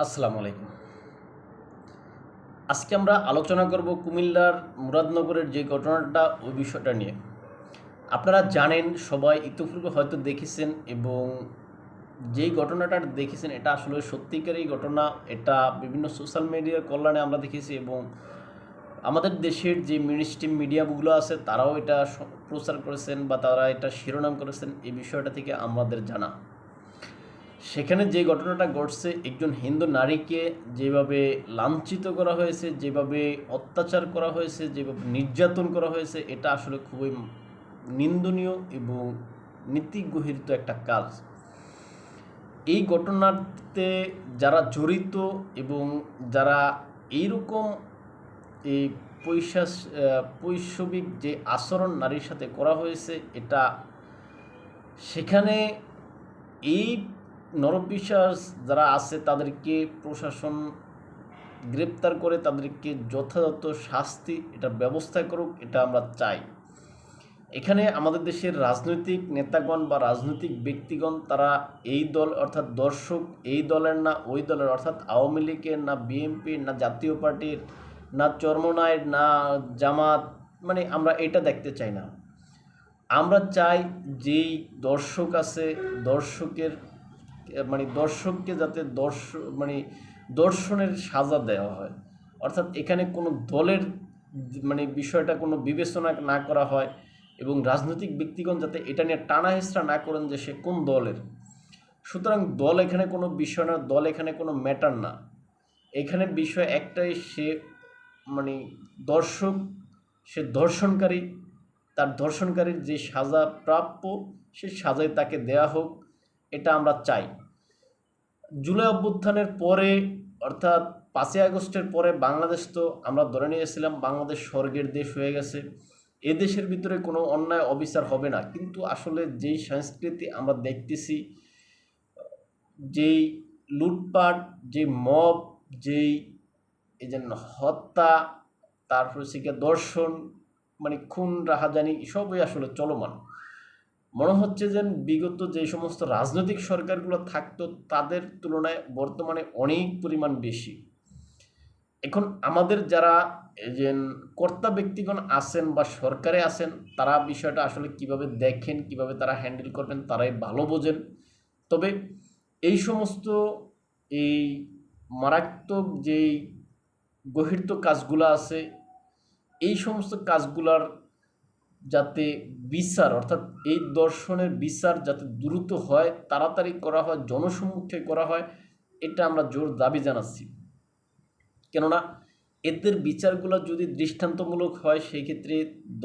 আসসালামু আলাইকুম। আজকে আমরা আলোচনা করব কুমিল্লার মুরাদনগরের যে ঘটনাটা ওই বিষয়টা নিয়ে। আপনারা জানেন, সবাই ইতিপূর্বে হয়তো দেখেছেন, এবং যেই ঘটনাটা দেখেছেন এটা আসলে সত্যিকারই ঘটনা। এটা বিভিন্ন সোশ্যাল মিডিয়ার কল্যাণে আমরা দেখেছি, এবং আমাদের দেশের যে মেইনস্ট্রিম মিডিয়াগুলো আছে তারাও এটা প্রচার করেছেন বা তারা এটা শিরোনাম করেছেন। এই বিষয়টা থেকে আমাদের জানা, সেখানে যে ঘটনাটা ঘটছে, একজন হিন্দু নারীকে যেভাবে লাঞ্ছিত করা হয়েছে, যেভাবে অত্যাচার করা হয়েছে, যেভাবে নির্যাতন করা হয়েছে, এটা আসলে খুবই নিন্দনীয় এবং নীতিগর্হিত একটা কাজ। এই ঘটনাতে যারা জড়িত এবং যারা এইরকম এই পৈশবিক যে আচরণ নারীর সাথে করা হয়েছে, এটা সেখানে এই নরপিশাচ যারা আছে তাদেরকে প্রশাসন গ্রেপ্তার করে তাদেরকে যথাযথ শাস্তি এটার ব্যবস্থা করুক, এটা আমরা চাই। এখানে আমাদের দেশের রাজনৈতিক নেতাগণ বা রাজনৈতিক ব্যক্তিগণ তারা এই দল অর্থাৎ দর্শক এই দলের না ওই দলের, অর্থাৎ আওয়ামী লীগের না বিএনপির না জাতীয় পার্টির না চরমনায়ের না জামাত, মানে আমরা এটা দেখতে চাই না। আমরা চাই যেই দর্শক আছে দর্শকের দর্শককে যাতে দর্শনের সাজা দেওয়া হয়, অর্থাৎ এখানে কোনো দলের বিষয়টা কোনো বিবেচনা না করা হয়, এবং রাজনৈতিক ব্যক্তিগণ যাতে এটা নিয়ে টানা হেঁচড়া না করেন যে সে কোন দলের। সুতরাং দল এখানে কোনো বিষয় না, দল এখানে কোনো ম্যাটার না। এখানে বিষয় একটাই, সে মানে দর্শক, সে ধর্ষণকারী, তার ধর্ষণকারীর যে সাজা প্রাপ্য সে সাজাই তাকে দেয়া হোক, এটা আমরা চাই। জুলাই অভ্যুত্থানের পরে অর্থাৎ 5ই আগস্টের পরে বাংলাদেশ তো আমরা ধরে নিয়েছিলাম বাংলাদেশ স্বর্গের দেশ হয়ে গেছে, এ দেশের ভিতরে কোনো অন্যায় অবিচার হবে না। কিন্তু আসলে যেই সংস্কৃতি আমরা দেখতেছি, যেই লুটপাট, যে মব, যেই এই যে হত্যা, তারপর হচ্ছে দর্শন, খুন রাহাজানি, এসবই আসলে চলমান। মনে হচ্ছে যে বিগত যে সমস্ত রাজনৈতিক সরকারগুলো থাকতো তাদের তুলনায় বর্তমানে অনেক পরিমাণ বেশি। এখন আমাদের যারা যে কর্তা ব্যক্তিগণ আছেন বা সরকারে আছেন, তারা বিষয়টা আসলে কিভাবে দেখেন, কিভাবে তারা হ্যান্ডেল করবেন তারাই ভালো বোঝেন। তবে এই সমস্ত এই মারাত্মক যেই গহিত কাজগুলো আছে, এই সমস্ত কাজগুলার যাতে বিচার, অর্থাৎ এই দর্শনের বিচার যাতে দ্রুত হয়, তাড়াতাড়ি করা হয়, জনসম্মুখে করা হয়, এটা আমরা জোর দাবি জানাচ্ছি। কেননা এদের বিচারগুলো যদি দৃষ্টান্তমূলক হয়, সেই ক্ষেত্রে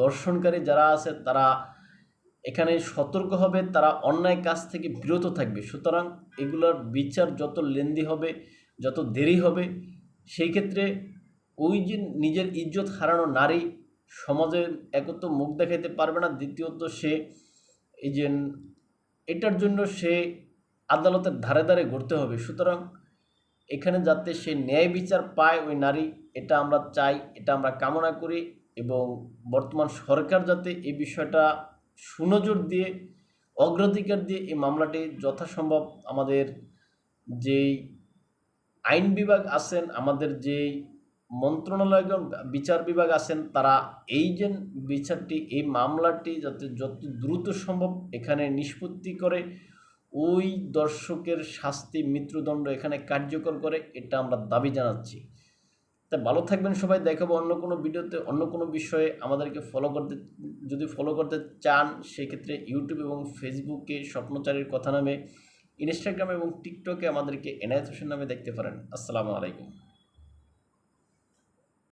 দর্শনকারী যারা আছে তারা এখানে সতর্ক হবে, তারা অন্যায় কাজ থেকে বিরত থাকবে। সুতরাং এগুলোর বিচার যত লেন্দি হবে, যত দেরি হবে, সেই ক্ষেত্রে ওই যে নিজের ইজ্জত হারানো নারী সমাজে একত মুখ দেখাইতে পারবে না, দ্বিতীয়ত সে এই যে এটার জন্য সে আদালতের ধারে ধারে ঘুরতে হবে। সুতরাং এখানে যাতে সে ন্যায় বিচার পায় ওই নারী, এটা আমরা চাই, এটা আমরা কামনা করি। এবং বর্তমান সরকার যাতে এই বিষয়টা সুনজর দিয়ে অগ্রাধিকার দিয়ে এই মামলাটি যথাসম্ভব আমাদের যেই আইন বিভাগ আছেন, আমাদের যেই মন্ত্রণালয় বিচার বিভাগ আছেন, তারা এই যে বিচারটি, এই মামলাটি যাতে যত দ্রুত সম্ভব এখানে নিষ্পত্তি করে ওই দর্শকের শাস্তি মৃত্যুদণ্ড এখানে কার্যকর করে, এটা আমরা দাবি জানাচ্ছি। তাই ভালো থাকবেন সবাই। দেখাবো অন্য কোনো ভিডিওতে অন্য কোনো বিষয়ে। আমাদেরকে যদি ফলো করতে চান, সেক্ষেত্রে ইউটিউব এবং ফেসবুকে স্বপ্নচারীর কথা নামে, ইনস্টাগ্রাম এবং টিকটকে আমাদেরকে এনায়েত হোসেন নামে দেখতে পারেন। আসসালামু আলাইকুম।